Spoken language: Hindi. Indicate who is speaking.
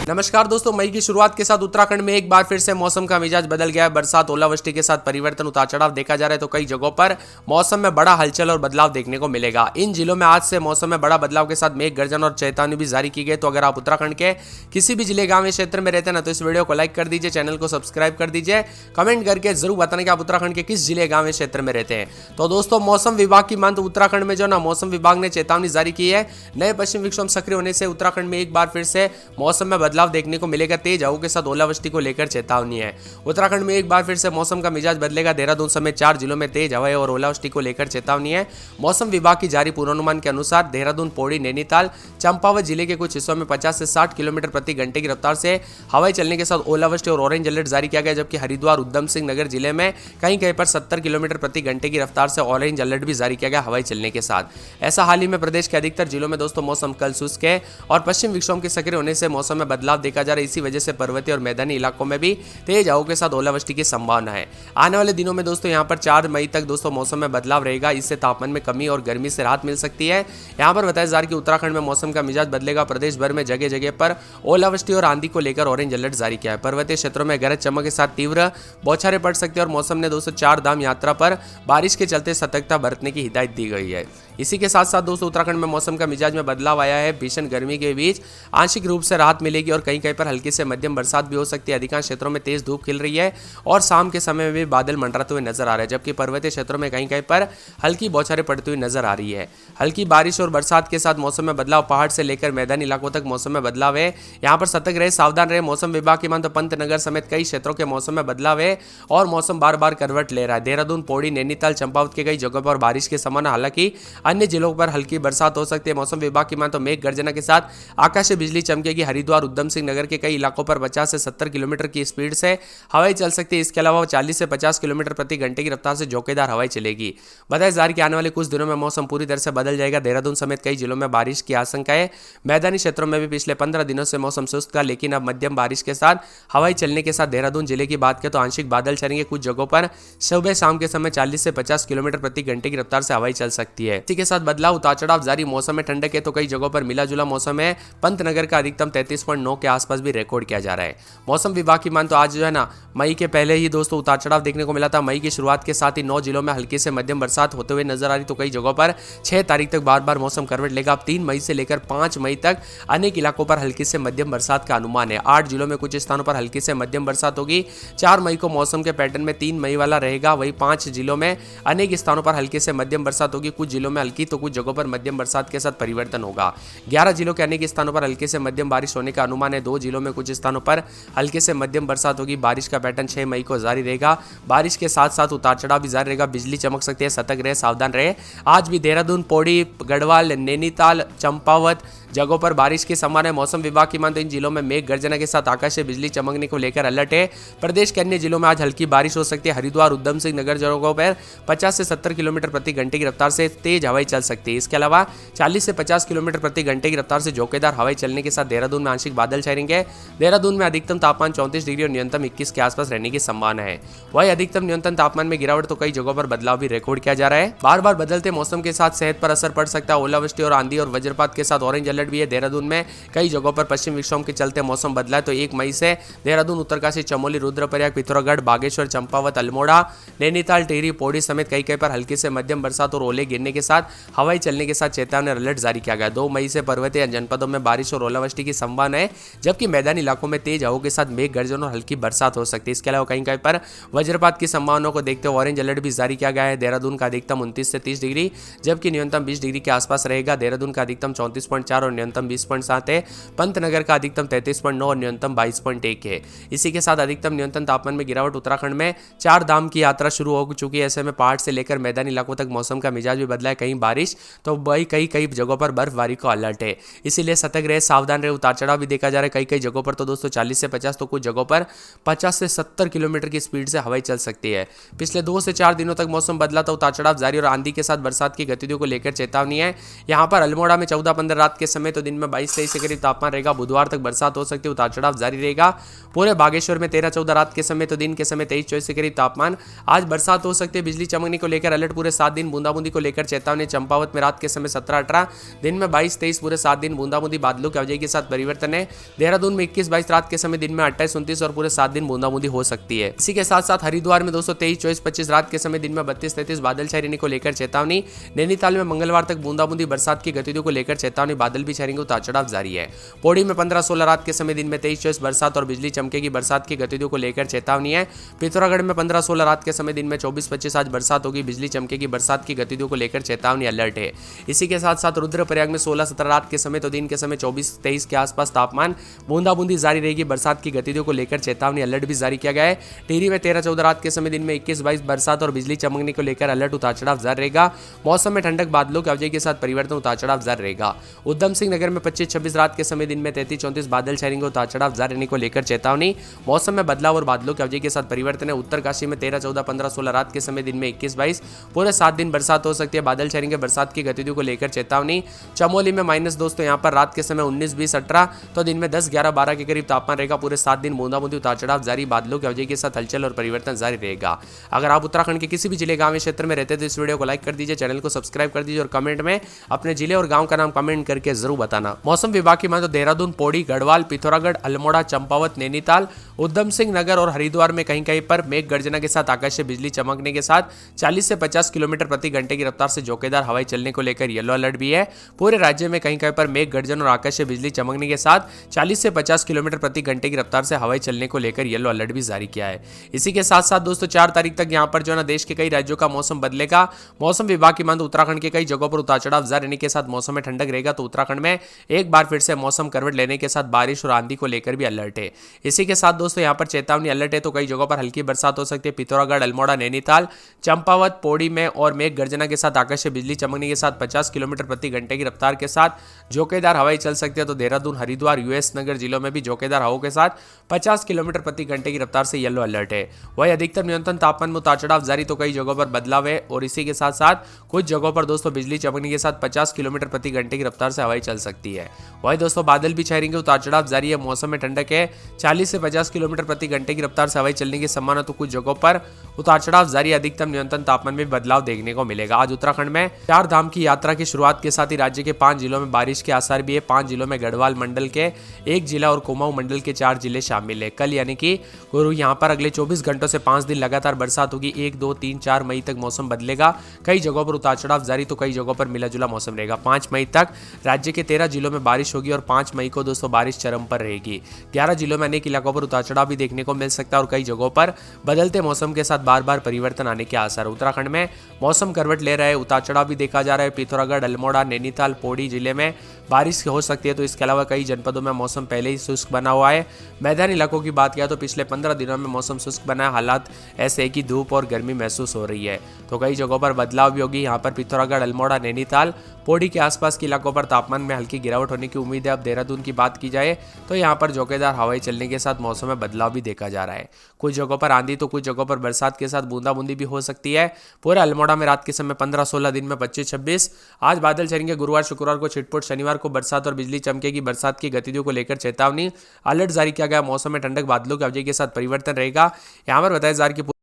Speaker 1: नमस्कार दोस्तों, मई की शुरुआत के साथ उत्तराखंड में एक बार फिर से मौसम का मिजाज बदल गया है। बरसात, ओलावृष्टि के साथ परिवर्तन, उतार चढ़ाव देखा जा रहा है। तो कई जगहों पर मौसम में बड़ा हलचल और बदलाव देखने को मिलेगा। इन जिलों में आज से मौसम में बड़ा बदलाव के साथ मेघ गर्जन और चेतावनी भी जारी की गई। तो अगर आप उत्तराखंड के किसी भी जिले, गांव या क्षेत्र में रहते हैं ना, तो इस वीडियो को लाइक कर दीजिए, चैनल को सब्सक्राइब कर दीजिए, कमेंट करके जरूर बताना कि आप उत्तराखंड के किस जिले, गांव या क्षेत्र में रहते हैं। तो दोस्तों, मौसम विभाग की माने तो उत्तराखंड में जो ना मौसम विभाग ने चेतावनी जारी की है। नए पश्चिम विक्षोभ सक्रिय होने से उत्तराखंड में एक बार फिर से मौसम में बदलाव देखने को मिलेगा। तेज हवाओं के साथ ओलावृष्टि को लेकर चेतावनी है। उत्तराखंड में एक बार फिर से मौसम का मिजाज बदलेगा। देहरादून समेत 4 जिलों में तेज हवाएं और ओलावृष्टि को लेकर चेतावनी है। मौसम विभाग की जारी पूर्वानुमान के अनुसार देहरादून, पौड़ी, नैनीताल, चंपावत जिले के कुछ हिस्सों में 50 से 60 किलोमीटर प्रति घंटे की रफ्तार से हवाएं चलने के साथ ओलावृष्टि और ऑरेंज अलर्ट जारी किया गया। जबकि हरिद्वार, उधम सिंह नगर जिले में कहीं कहीं पर 70 किलोमीटर प्रति घंटे की रफ्तार से ऑरेंज अलर्ट भी जारी किया गया हवाएं चलने के साथ। ऐसा हाल ही में प्रदेश के अधिकतर जिलों में दोस्तों मौसम कल शुष्क है और पश्चिम विक्षोभ के सक्रिय होने से मौसम में बदलाव देखा जा रहा है। इसी वजह से पर्वतीय और मैदानी इलाकों में भी तेज हवाओं के साथ ओलावृष्टि की संभावना है। आने वाले दिनों में दोस्तों यहां पर 4 मई तक दोस्तों मौसम में बदलाव रहेगा। इससे तापमान में कमी और गर्मी से राहत मिल सकती है। यहां पर बताया जा रहा है कि उत्तराखंड में मौसम का मिजाज बदलेगा। प्रदेश भर में जगह जगह पर ओलावृष्टि और आंधी को लेकर ऑरेंज अलर्ट जारी किया है। पर्वतीय क्षेत्रों में गरज चमक के साथ तीव्र बौछारें पड़ सकती है और मौसम ने दोस्तों 4 धाम यात्रा पर बारिश के चलते सतर्कता बरतने की हिदायत दी गई है। इसी के साथ साथ दोस्तों उत्तराखंड में मौसम का मिजाज में बदलाव आया है। भीषण गर्मी के बीच आंशिक रूप से राहत मिलेगी और कहीं कहीं पर हल्की से मध्यम बरसात भी हो सकती है। अधिकांश क्षेत्रों में तेज धूप खिल रही है और शाम के समय में भी बादल मंडराते हुए नजर आ रहे हैं। जबकि पर्वतीय क्षेत्रों में कहीं कहीं पर हल्की बौछारें पड़ती हुई नजर आ रही है। हल्की बारिश और बरसात के साथ मौसम में बदलाव। पहाड़ से लेकर मैदानी इलाकों तक मौसम में बदलाव है। यहाँ पर सतर्क रहे, सावधान रहे। मौसम विभाग की मान तो पंतनगर समेत कई क्षेत्रों के मौसम में बदलाव है और मौसम बार बार करवट ले रहा है। देहरादून, पौड़ी, नैनीताल, चंपावत के कई जगहों पर बारिश के संभावना, हालांकि अन्य जिलों पर हल्की बरसात हो सकती है। मौसम विभाग की मान तो मेघ गर्जना के साथ आकाशीय बिजली चमकेगी। हरिद्वार, उधम सिंह नगर के कई इलाकों पर 50 से 70 किलोमीटर की स्पीड से हवाएं चल सकती है। इसके अलावा 40 से 50 किलोमीटर प्रति घंटे की रफ्तार से झोंकेदार हवाएं चलेगी। बताया जा रहा है कि आने वाले कुछ दिनों में मौसम पूरी तरह से बदल जाएगा। देहरादून समेत कई जिलों में बारिश की आशंका है। मैदानी क्षेत्रों में भी पिछले 15 दिनों से मौसम शुष्क था, लेकिन अब मध्यम बारिश के साथ हवाएं चलने के साथ देहरादून जिले की बात करें तो आंशिक बादल छाएंगे। कुछ जगहों पर सुबह शाम के समय 40 से 50 किलोमीटर प्रति घंटे की रफ्तार से हवाएं चल सकती है। इसी के साथ बदलाव, उतार चढ़ाव जारी। मौसम में ठंडक है तो कई जगहों पर मिला जुला मौसम है। पंतनगर का अधिकतम 33.9 के आसपास भी रिकॉर्ड किया जा रहा है। मौसम विभाग की मान तो आज जो है ना मई के पहले ही दोस्तों उतार चढ़ाव देखने को मिला था। मई की शुरुआत के साथ ही 9 जिलों में हल्की से मध्यम बरसात होते हुए नजर आ रही। तो कई जगहों पर 6 तारीख तक बार बार मौसम करवट लेगा। अब 3 मई से लेकर 5 मई तक अनेक इलाकों पर हल्की से मध्यम बरसात का अनुमान है। 8 जिलों में कुछ स्थानों पर हल्की से मध्यम बरसात होगी। 4 मई को मौसम के पैटर्न में 3 मई वाला रहेगा। वहीं 5 जिलों में अनेक स्थानों पर हल्की से मध्यम बरसात होगी। कुछ जिलों में हल्की तो कुछ जगहों पर मध्यम बरसात के साथ परिवर्तन होगा। 11 जिलों के अनेक स्थानों पर हल्के से मध्यम बारिश होने का अनुमान है। 2 जिलों में कुछ स्थानों पर हल्के से मध्यम बरसात होगी। बारिश का पैटर्न 6 मई को जारी रहेगा। बारिश के साथ साथ उतार चढ़ाव भी जारी रहेगा। बिजली चमक सकती है, सतर्क रहे, सावधान रहे। आज भी देहरादून, पौड़ी, गढ़वाल, नैनीताल, चंपावत जगहों पर बारिश की संभावना है। मौसम विभाग की मान तो इन जिलों में मेघ गर्जना के साथ आकाशीय बिजली चमकने को लेकर अलर्ट है। प्रदेश के अन्य जिलों में आज हल्की बारिश हो सकती है। हरिद्वार, उधम सिंह नगर जगहों पर 50 से 70 किलोमीटर प्रति घंटे की रफ्तार से तेज हवाएं चल सकती है। इसके अलावा 40 से 50 किलोमीटर प्रति घंटे की रफ्तार से झोंकेदार हवाएं चलने के साथ देहरादून में आंशिक बादल छाएंगे। देहरादून में अधिकतम तापमान 34 डिग्री और न्यूनतम 21 के आसपास रहने की संभावना है। वही अधिकतम न्यूनतम तापमान में गिरावट तो कई जगहों पर बदलाव भी रिकॉर्ड किया जा रहा है। बार बार बदलते मौसम के साथ सेहत पर असर पड़ सकता है। ओलावृष्टि और आंधी और वज्रपात के साथ ऑरेंज अलर्ट भी है। देहरादून में कई जगहों पर पश्चिम विक्षोभ के चलते मौसम बदला है। तो 1 मई से देहरादून, उत्तरकाशी, चमोली, रुद्रप्रयाग, पिथौरागढ़, बागेश्वर, चंपावत, अल्मोड़ा, नैनीताल, टिहरी, पौड़ी समेत कई कई पर हल्की से मध्यम बरसात और ओले गिरने के साथ हवाई चलने के साथ चेतावनी अलर्ट जारी किया गया। 2 मई से पर्वतीय जनपदों में बारिश और ओलावृष्टि की संभावना है, जबकि मैदानी इलाकों में तेज हवाओं के साथ मेघ गर्जन और हल्की बरसात हो सकती है। इसके अलावा कहीं कहीं पर वज्रपात की संभावनाओं को देखते हुए ऑरेंज अलर्ट भी जारी किया गया है। देहरादून का अधिकतम 29 से 30 डिग्री जबकि न्यूनतम 20 डिग्री के आसपास रहेगा। देहरादून का अधिकतम 34.4 और न्यूनतम 20.7 है। पंतनगर का अधिकतम 33.9 और न्यूनतम 22.1 है। इसी के साथ अधिकतम न्यूनतम तापमान में गिरावट। उत्तराखंड में 4 धाम की यात्रा शुरू हो चुकी है। ऐसे में पहाड़ से लेकर मैदानी इलाकों तक मौसम का मिजाज भी बदला है। कहीं बारिश तो वही कई जगहों पर बर्फबारी का अलर्ट है। इसीलिए सतर्क रहे, सावधान रहे। उतार चढ़ाव भी देखा जा रहा है। कई जगहों पर तो दोस्तों 40 से 50 तो कुछ जगहों पर 50 से 70 किलोमीटर की स्पीड से हवाएं चल सकती है। पिछले 2 से 4 दिनों तक मौसम बदला था। उतार चढ़ाव जारी और आंधी के साथ बरसात की गतिविधियों को लेकर चेतावनी है। यहाँ पर अल्मोड़ा में 14-15 रात के समय तो दिन में 22-23 के करीब तापमान रहेगा। बुधवार तक बरसात हो सकती है। उतार चढ़ाव जारी रहेगा। पूरे बागेश्वर में 13-14 रात के समय तो दिन के समय 23-24 के करीब तापमान। आज बरसात हो सकती है। बिजली चमकने को लेकर अलर्ट। पूरे 7 दिन बूंदाबूंदी को लेकर चेतावनी चेतावनी। चंपावत में रात के समय 17-18, दिन में 22-23, पूरे 7 दिन बूंदाबूंदी बादलों की आवाजाही के साथ परिवर्तन है। देहरादून में 21-22 रात के समय, दिन में 28-29 और पूरे 7 दिन बूंदाबूंदी हो सकती है। इसी के साथ साथ हरिद्वार में 223-24-25 रात के समय, दिन में 32-33 बादल छाए रहने को लेकर चेतावनी। नैनीताल में मंगलवार तक बूंदाबूंदी बरसात की गतिविधियों को लेकर चेतावनी, बादल भी छाएंगे, उतार चढ़ाव जारी है। पौड़ी में 15-16 रात के समय, दिन में 23-24 बरसात और बिजली चमकेगी, बरसात की गतिविधियों को लेकर चेतावनी है। पिथौरागढ़ में 15-16 रात के समय, दिन में 24-25 आज बरसात होगी, बिजली चमकेगी, बरसात की गतिविधियों को लेकर चेतावनी, अलर्ट है। इसी के साथ साथ रुद्रप्रयाग में 16-17 रात के समय तो दिन के समय 24-23 के आसपास तापमान, बूंदाबूंदी जारी रहेगी, बरसात की गतिविधियों को लेकर चेतावनी, अलर्ट भी जारी किया गया है। टिहरी में 13-14 रात के समय, दिन में 21-22 बरसात और बिजली चमकने को लेकर अलर्ट, उतार चढ़ाव जारी रहेगा। मौसम में ठंडक, बादलों की आवाजाही के साथ परिवर्तन, उतार चढ़ाव जारी रहेगा। उधम सिंह नगर में 25-26 रात के समय, दिन में 33-34 बादल छाएंगे, उतार चढ़ाव जारी रहने को लेकर चेतावनी। मौसम में बदलाव और बादलों की आवाजाही के साथ परिवर्तन है। उत्तरकाशी में 13-14, 15-16 रात के समय, दिन में 21-22, पूरे 7 दिन बरसात हो सकती है, बादल छाएंगे, बरसात की गतिविधियों को लेकर चेतावनी। चमोली में माइनस दोस्तों यहाँ पर रात के समय 19-20-18, तो दिन में 10-11-12 के करीब तापमान रहेगा, पूरे 7 दिन बूंदाबूंदी, उतार चढ़ाव जारी, बादलों की आवाजाही के साथ हलचल और परिवर्तन जारी रहेगा। अगर आप उत्तराखंड के किसी भी जिले, गांव या क्षेत्र में रहते तो इस वीडियो को लाइक कर दीजिए, चैनल को सब्सक्राइब कर दीजिए और कमेंट में अपने जिले और गांव का नाम कमेंट करके जरूर बताना। मौसम विभाग की माने तो देहरादून, पौड़ी, गढ़वाल, पिथौरागढ़, अल्मोड़ा, चंपावत, नैनीताल, उधम सिंह नगर और हरिद्वार में कहीं कहीं पर मेघ गर्जना के साथ आकाशीय बिजली चमकने के साथ 40 से 50 किलोमीटर प्रति घंटे की रफ्तार से झोंकेदार हवाएं चलने को लेकर येलो अलर्ट भी है। पूरे राज्य में कहीं कहीं पर मेघ गर्जन और आकाशीय बिजली चमकने के साथ 40 से 50 किलोमीटर प्रति घंटे की रफ्तार से हवाएं चलने को लेकर येलो अलर्ट भी जारी किया है। इसी के साथ साथ दोस्तों 4 तारीख तक यहाँ पर जो है ना देश के कई राज्यों का मौसम बदलेगा। मौसम विभाग की माने उत्तराखंड के कई जगहों पर उतार चढ़ाव जारी रहने के साथ मौसम में ठंडक रहेगा, तो उत्तराखंड में एक बार फिर से मौसम करवट लेने के साथ बारिश और आंधी को लेकर भी अलर्ट है। इसी के साथ दोस्तों यहाँ पर चेतावनी अलर्ट है, तो कई जगहों पर हल्की बरसात हो सकती है। पिथौरागढ़, अल्मोड़ा, नैनीताल, चंपावत, पौड़ी में और मेघ गर्जना के साथ आकाशीय बिजली चमकने के साथ 50 किलोमीटर प्रति घंटे की रफ्तार के साथ झोंकेदार हवाएं चल सकती है। तो देहरादून, हरिद्वार, यूएस नगर जिलों में भी झोंकेदार हवाओं के साथ 50 किलोमीटर प्रति घंटे की रफ्तार से येलो अलर्ट है। वही अधिकतम न्यूनतम तापमान में उतार चढ़ाव जारी, तो कई जगहों पर बदलाव है और इसी के साथ साथ कुछ जगहों पर दोस्तों बिजली चमकने के साथ 50 किलोमीटर प्रति घंटे की रफ्तार से हवाएं चल सकती है। वही दोस्तों बादल भी छाएंगे, उतार चढ़ाव जारी है। मौसम में ठंडक है, 40 से 50 किलोमीटर प्रति घंटे की रफ्तार से हवाएं चलने की संभावना, तो कुछ जगहों पर उतार चढ़ाव जारी, अधिकतम न्यूनतम तापमान में बदलाव देखने को मिलेगा। आज उत्तराखंड में 4 धाम की यात्रा की शुरुआत के साथ ही राज्य के 5 जिलों में बारिश के आसार भी है। 5 जिलों में गढ़वाल मंडल के 1 जिला और कुमाऊं मंडल के 4 जिले शामिल है। कल यानी कि गुरु यहाँ पर अगले 24 घंटों से 5 दिन लगातार बरसात होगी। 1, 2, 3, 4 मई तक मौसम बदलेगा, कई जगहों पर उतार चढ़ाव जारी, तो कई जगहों पर मिला जुला मौसम रहेगा। 5 मई तक राज्य के 13 जिलों में बारिश होगी और 5 मई को दोस्तों बारिश चरम पर रहेगी। 11 जिलों में अनेक इलाकों पर उतार चढ़ाव भी देखने को मिल सकता है और कई जगहों पर बदलते मौसम के साथ बार बार परिवर्तन आने के आसार। उत्तराखंड में मौसम करवट ले रहा है, उतार चढ़ाव भी देखा जा रहा है। पिथौरागढ़, अल्मोड़ा, नैनीताल, पौड़ी जिले में बारिश हो सकती है, तो इसके अलावा कई जनपदों में मौसम पहले ही शुष्क बना हुआ है। मैदानी इलाकों की बात किया तो पिछले 15 दिनों में मौसम शुष्क बना है, हालात ऐसे है कि धूप और गर्मी महसूस हो रही है, तो कई जगहों पर बदलाव भी होगी। यहाँ पर पिथौरागढ़, अल्मोड़ा, नैनीताल, पौड़ी के आसपास के इलाकों पर तापमान में हल्की गिरावट होने की उम्मीद है। अब देहरादून की बात की जाए तो यहाँ पर झोंकेदार हवाएं चलने के साथ मौसम में बदलाव भी देखा जा रहा है। कुछ जगहों पर आंधी तो कुछ जगहों पर बरसात के साथ बूंदाबूंदी भी हो सकती है। पूरे अल्मोड़ा में रात के समय 15-16, दिन में 25-26 आज बादल छाएंगे। गुरुवार शुक्रवार को छिटपुट, शनिवार को बरसात और बिजली चमकेगी, बरसात की गतिविधियों को लेकर चेतावनी, अलर्ट जारी किया गया। मौसम में ठंडक, बादलों की आवाजाही के साथ परिवर्तन रहेगा। यहाँ पर बताया जा रहा है कि